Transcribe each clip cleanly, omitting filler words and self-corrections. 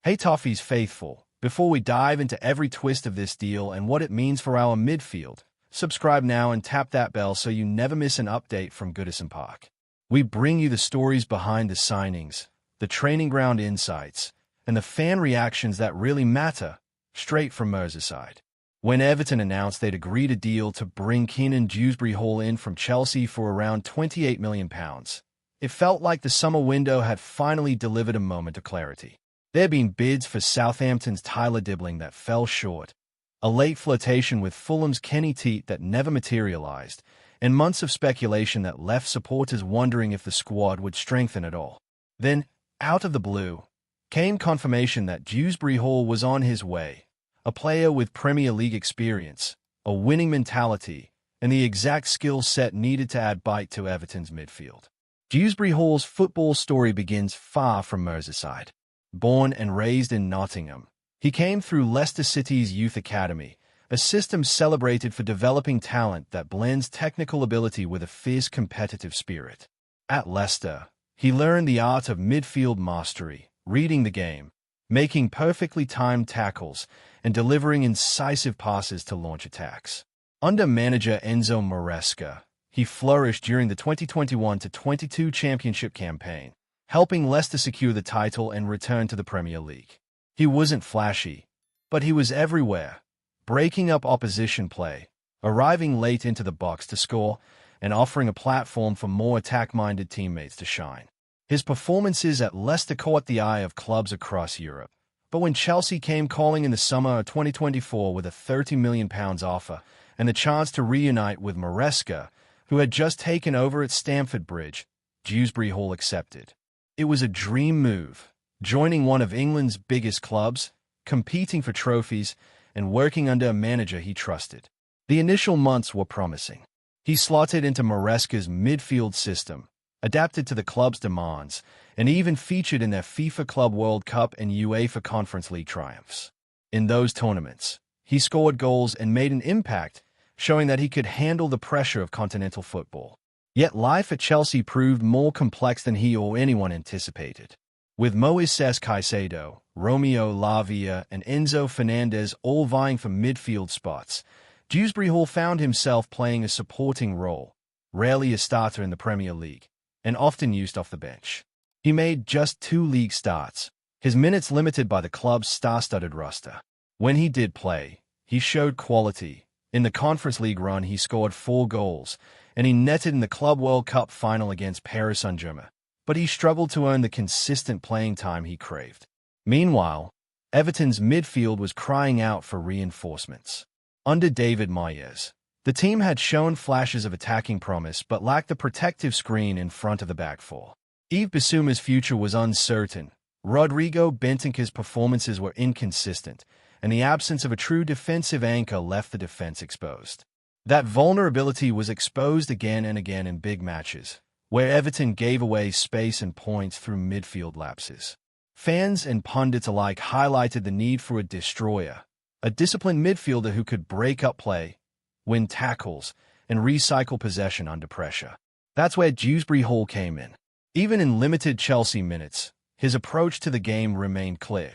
Hey Toffees faithful, before we dive into every twist of this deal and what it means for our midfield, subscribe now and tap that bell so you never miss an update from Goodison Park. We bring you the stories behind the signings, the training ground insights, and the fan reactions that really matter, straight from Merseyside. When Everton announced they'd agreed a deal to bring Kiernan Dewsbury-Hall in from Chelsea for around £28 million, it felt like the summer window had finally delivered a moment of clarity. There had been bids for Southampton's Tyler Dibbling that fell short, a late flirtation with Fulham's Kenny Teat that never materialized, and months of speculation that left supporters wondering if the squad would strengthen at all. Then, out of the blue, came confirmation that Dewsbury-Hall was on his way, a player with Premier League experience, a winning mentality, and the exact skill set needed to add bite to Everton's midfield. Dewsbury-Hall's football story begins far from Merseyside. Born and raised in Nottingham, he came through Leicester City's Youth Academy, a system celebrated for developing talent that blends technical ability with a fierce competitive spirit. At Leicester, he learned the art of midfield mastery, reading the game, making perfectly timed tackles, and delivering incisive passes to launch attacks. Under manager Enzo Maresca, he flourished during the 2021-22 championship campaign, helping Leicester secure the title and return to the Premier League. He wasn't flashy, but he was everywhere, breaking up opposition play, arriving late into the box to score, and offering a platform for more attack-minded teammates to shine. His performances at Leicester caught the eye of clubs across Europe, but when Chelsea came calling in the summer of 2024 with a £30 million offer and the chance to reunite with Maresca, who had just taken over at Stamford Bridge, Dewsbury-Hall accepted. It was a dream move, joining one of England's biggest clubs, competing for trophies, and working under a manager he trusted. The initial months were promising. He slotted into Maresca's midfield system, adapted to the club's demands, and even featured in their FIFA Club World Cup and UEFA Conference League triumphs. In those tournaments, he scored goals and made an impact, showing that he could handle the pressure of continental football. Yet life at Chelsea proved more complex than he or anyone anticipated. With Moises Caicedo, Romeo Lavia, and Enzo Fernandez all vying for midfield spots, Dewsbury-Hall found himself playing a supporting role, rarely a starter in the Premier League, and often used off the bench. He made just 2 league starts, his minutes limited by the club's star-studded roster. When he did play, he showed quality. In the Conference League run, he scored 4 goals, and he netted in the Club World Cup final against Paris Saint-Germain, but he struggled to earn the consistent playing time he craved. Meanwhile, Everton's midfield was crying out for reinforcements. Under David Moyes, the team had shown flashes of attacking promise but lacked the protective screen in front of the back four. Yves Bissouma's future was uncertain, Rodrigo Bentancur's performances were inconsistent, and the absence of a true defensive anchor left the defense exposed. That vulnerability was exposed again and again in big matches, where Everton gave away space and points through midfield lapses. Fans and pundits alike highlighted the need for a destroyer, a disciplined midfielder who could break up play, win tackles, and recycle possession under pressure. That's where Dewsbury-Hall came in. Even in limited Chelsea minutes, his approach to the game remained clear.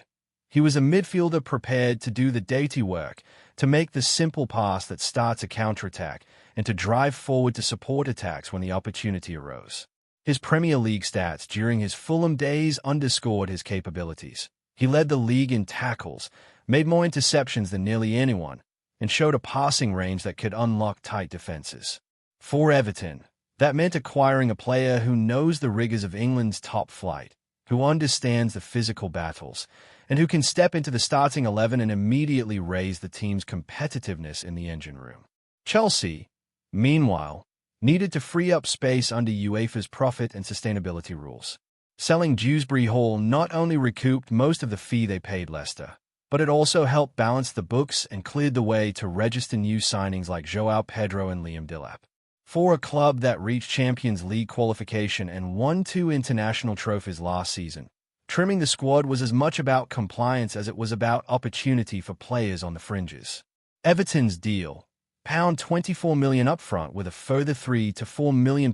He was a midfielder prepared to do the dirty work, to make the simple pass that starts a counterattack, and to drive forward to support attacks when the opportunity arose. His Premier League stats during his Fulham days underscored his capabilities. He led the league in tackles, made more interceptions than nearly anyone, and showed a passing range that could unlock tight defenses. For Everton, that meant acquiring a player who knows the rigors of England's top flight, who understands the physical battles, and who can step into the starting 11 and immediately raise the team's competitiveness in the engine room. Chelsea, meanwhile, needed to free up space under UEFA's profit and sustainability rules. Selling Dewsbury-Hall not only recouped most of the fee they paid Leicester, but it also helped balance the books and cleared the way to register new signings like João Pedro and Liam Delap. For a club that reached Champions League qualification and won 2 international trophies last season, trimming the squad was as much about compliance as it was about opportunity for players on the fringes. Everton's deal, £24 million upfront with a further £3 to £4 million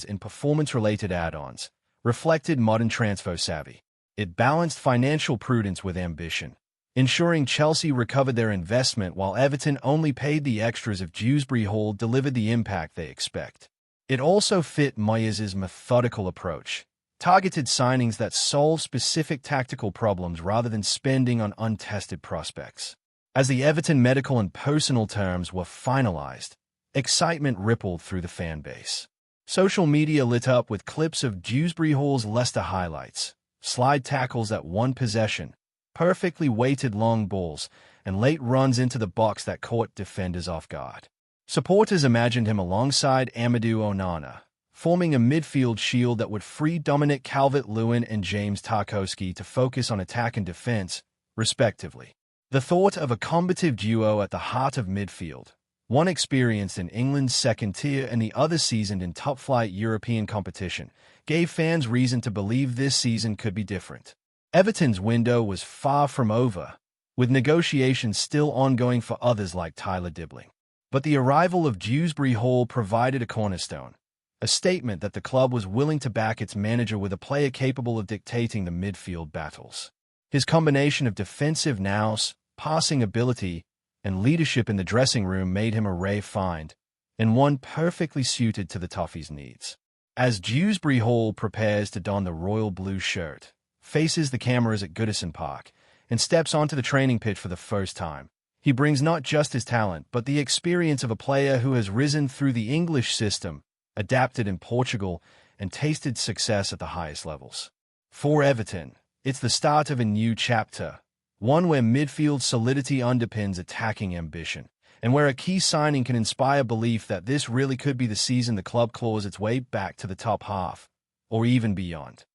in performance-related add-ons, reflected modern transfer savvy. It balanced financial prudence with ambition, ensuring Chelsea recovered their investment while Everton only paid the extras if Dewsbury Hall delivered the impact they expect. It also fit Moyes' methodical approach, targeted signings that solve specific tactical problems rather than spending on untested prospects. As the Everton medical and personal terms were finalized, excitement rippled through the fan base. Social media lit up with clips of Dewsbury Hall's Leicester highlights, slide tackles at one possession, perfectly weighted long balls, and late runs into the box that caught defenders off guard. Supporters imagined him alongside Amadou Onana, forming a midfield shield that would free Dominic Calvert-Lewin and James Tarkowski to focus on attack and defense, respectively. The thought of a combative duo at the heart of midfield, one experienced in England's second tier and the other seasoned in top-flight European competition, gave fans reason to believe this season could be different. Everton's window was far from over, with negotiations still ongoing for others like Tyler Dibbling. But the arrival of Dewsbury Hall provided a cornerstone, a statement that the club was willing to back its manager with a player capable of dictating the midfield battles. His combination of defensive nous, passing ability, and leadership in the dressing room made him a rare find, and one perfectly suited to the Toffees' needs. As Dewsbury Hall prepares to don the royal blue shirt, faces the cameras at Goodison Park, and steps onto the training pitch for the first time, he brings not just his talent, but the experience of a player who has risen through the English system, adapted in Portugal, and tasted success at the highest levels. For Everton, it's the start of a new chapter, one where midfield solidity underpins attacking ambition, and where a key signing can inspire belief that this really could be the season the club claws its way back to the top half, or even beyond.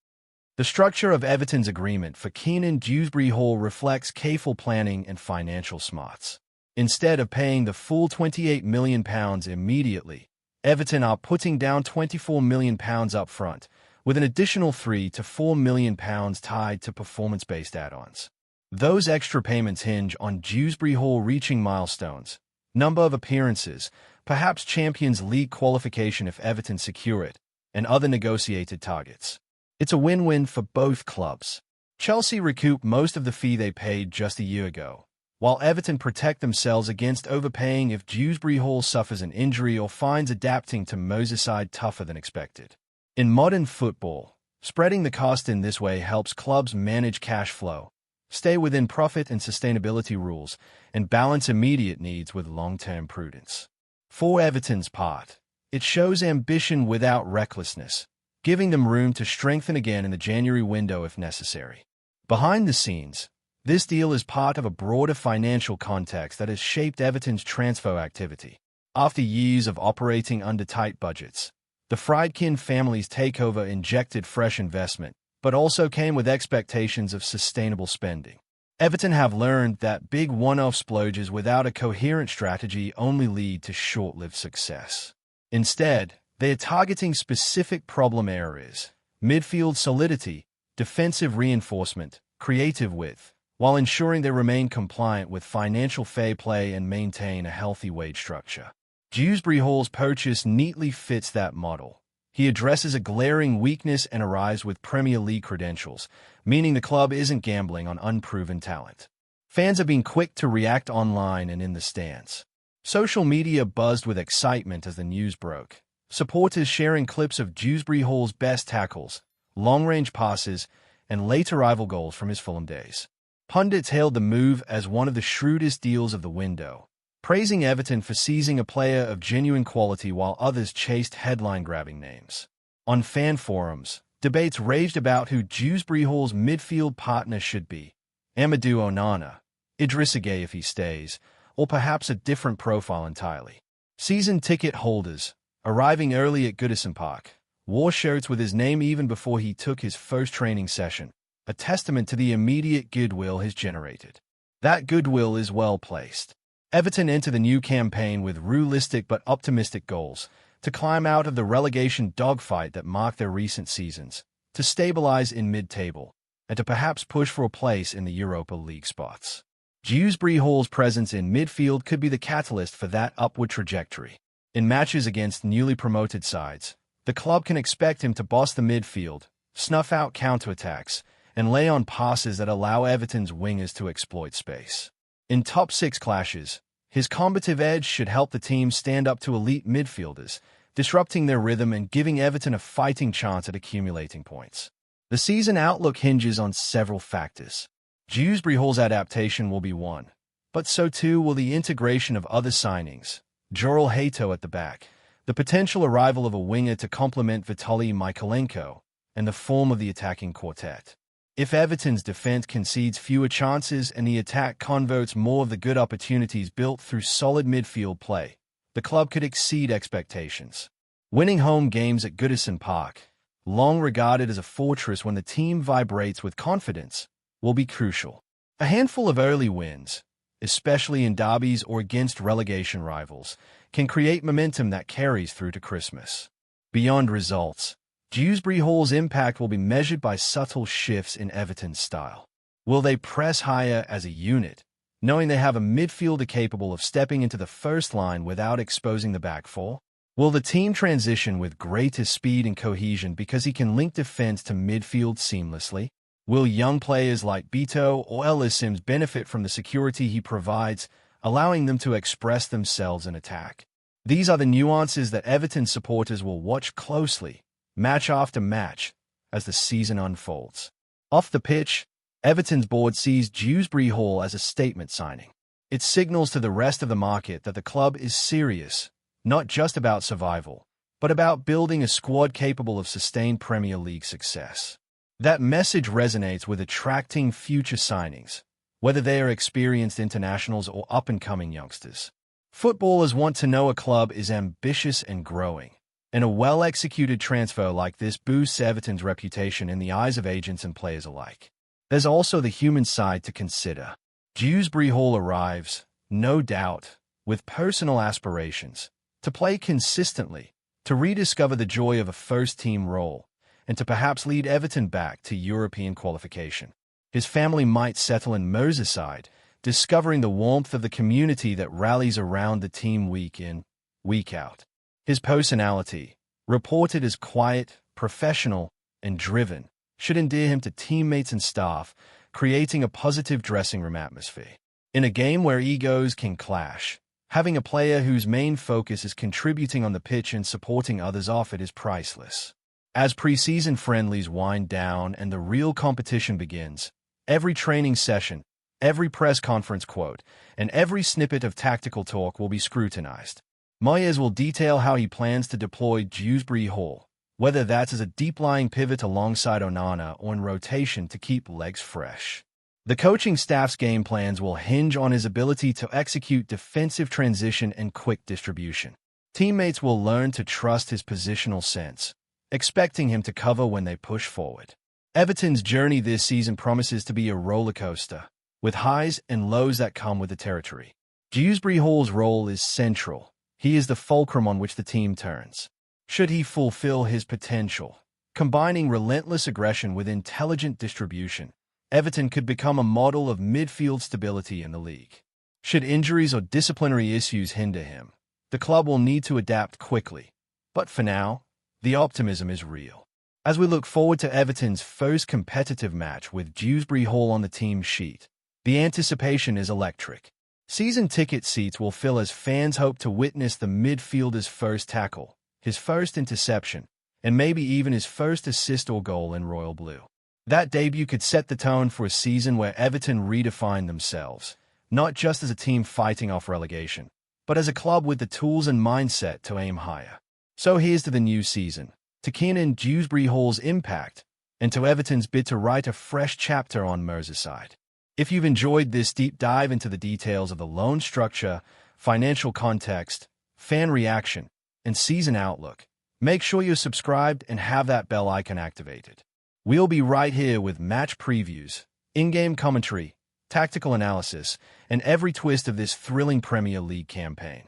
The structure of Everton's agreement for Kiernan Dewsbury-Hall reflects careful planning and financial smarts. Instead of paying the full £28 million immediately, Everton are putting down £24 million up front, with an additional £3 to £4 million tied to performance-based add-ons. Those extra payments hinge on Dewsbury Hall reaching milestones, number of appearances, perhaps Champions League qualification if Everton secure it, and other negotiated targets. It's a win-win for both clubs. Chelsea recoup most of the fee they paid just a year ago, while Everton protect themselves against overpaying if Dewsbury Hall suffers an injury or finds adapting to Merseyside tougher than expected. In modern football, spreading the cost in this way helps clubs manage cash flow, stay within profit and sustainability rules, and balance immediate needs with long-term prudence. For Everton's part, it shows ambition without recklessness, giving them room to strengthen again in the January window if necessary. Behind the scenes, this deal is part of a broader financial context that has shaped Everton's transfer activity. After years of operating under tight budgets, the Friedkin family's takeover injected fresh investment, but also came with expectations of sustainable spending. Everton have learned that big one-off splurges without a coherent strategy only lead to short-lived success. Instead, they are targeting specific problem areas: midfield solidity, defensive reinforcement, creative width, while ensuring they remain compliant with financial fair play and maintain a healthy wage structure. Dewsbury Hall's purchase neatly fits that model. He addresses a glaring weakness and arrives with Premier League credentials, meaning the club isn't gambling on unproven talent. Fans have been quick to react online and in the stands. Social media buzzed with excitement as the news broke, supporters sharing clips of Dewsbury Hall's best tackles, long-range passes, and late arrival goals from his Fulham days. Pundits hailed the move as one of the shrewdest deals of the window, praising Everton for seizing a player of genuine quality while others chased headline-grabbing names. On fan forums, debates raged about who Dewsbury Hall's midfield partner should be: Amadou Onana, Idrissa Gueye if he stays, or perhaps a different profile entirely. Season ticket holders, arriving early at Goodison Park, wore shirts with his name even before he took his first training session, a testament to the immediate goodwill he's generated. That goodwill is well placed. Everton enter the new campaign with realistic but optimistic goals: to climb out of the relegation dogfight that marked their recent seasons, to stabilize in mid-table, and to perhaps push for a place in the Europa League spots. Dewsbury Hall's presence in midfield could be the catalyst for that upward trajectory. In matches against newly promoted sides, the club can expect him to boss the midfield, snuff out counterattacks, and lay on passes that allow Everton's wingers to exploit space. In top six clashes, his combative edge should help the team stand up to elite midfielders, disrupting their rhythm and giving Everton a fighting chance at accumulating points. The season outlook hinges on several factors. Dewsbury Hall's adaptation will be one, but so too will the integration of other signings. Joral Hato at the back, the potential arrival of a winger to complement Vitaly Mykolenko, and the form of the attacking quartet. If Everton's defense concedes fewer chances and the attack converts more of the good opportunities built through solid midfield play, the club could exceed expectations. Winning home games at Goodison Park, long regarded as a fortress when the team vibrates with confidence, will be crucial. A handful of early wins, especially in derbies or against relegation rivals, can create momentum that carries through to Christmas. Beyond results, Dewsbury Hall's impact will be measured by subtle shifts in Everton's style. Will they press higher as a unit, knowing they have a midfielder capable of stepping into the first line without exposing the back four? Will the team transition with greater speed and cohesion because he can link defense to midfield seamlessly? Will young players like Beto or Ellis Sims benefit from the security he provides, allowing them to express themselves in attack? These are the nuances that Everton supporters will watch closely, match after match, as the season unfolds. Off the pitch, Everton's board sees Dewsbury Hall as a statement signing. It signals to the rest of the market that the club is serious, not just about survival, but about building a squad capable of sustained Premier League success. That message resonates with attracting future signings, whether they are experienced internationals or up-and-coming youngsters. Footballers want to know a club is ambitious and growing, and a well-executed transfer like this boosts Everton's reputation in the eyes of agents and players alike. There's also the human side to consider. Dewsbury Hall arrives, no doubt, with personal aspirations, to play consistently, to rediscover the joy of a first-team role, and to perhaps lead Everton back to European qualification. His family might settle in Merseyside, discovering the warmth of the community that rallies around the team week in, week out. His personality, reported as quiet, professional, and driven, should endear him to teammates and staff, creating a positive dressing room atmosphere. In a game where egos can clash, having a player whose main focus is contributing on the pitch and supporting others off it is priceless. As pre-season friendlies wind down and the real competition begins, every training session, every press conference quote, and every snippet of tactical talk will be scrutinized. Moyes will detail how he plans to deploy Dewsbury Hall, whether that's as a deep-lying pivot alongside Onana or in rotation to keep legs fresh. The coaching staff's game plans will hinge on his ability to execute defensive transition and quick distribution. Teammates will learn to trust his positional sense, expecting him to cover when they push forward. Everton's journey this season promises to be a roller coaster, with highs and lows that come with the territory. Dewsbury Hall's role is central. He is the fulcrum on which the team turns. Should he fulfill his potential, combining relentless aggression with intelligent distribution, Everton could become a model of midfield stability in the league. Should injuries or disciplinary issues hinder him, the club will need to adapt quickly. But for now, the optimism is real. As we look forward to Everton's first competitive match with Dewsbury Hall on the team sheet, the anticipation is electric. Season ticket seats will fill as fans hope to witness the midfielder's first tackle, his first interception, and maybe even his first assist or goal in royal blue. That debut could set the tone for a season where Everton redefine themselves, not just as a team fighting off relegation, but as a club with the tools and mindset to aim higher. So here's to the new season, to Kiernan Dewsbury-Hall's impact, and to Everton's bid to write a fresh chapter on Merseyside. If you've enjoyed this deep dive into the details of the loan structure, financial context, fan reaction, and season outlook, make sure you're subscribed and have that bell icon activated. We'll be right here with match previews, in-game commentary, tactical analysis, and every twist of this thrilling Premier League campaign.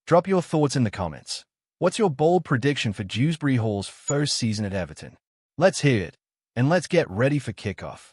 Drop your thoughts in the comments. What's your bold prediction for Dewsbury Hall's first season at Everton? Let's hear it, and let's get ready for kickoff.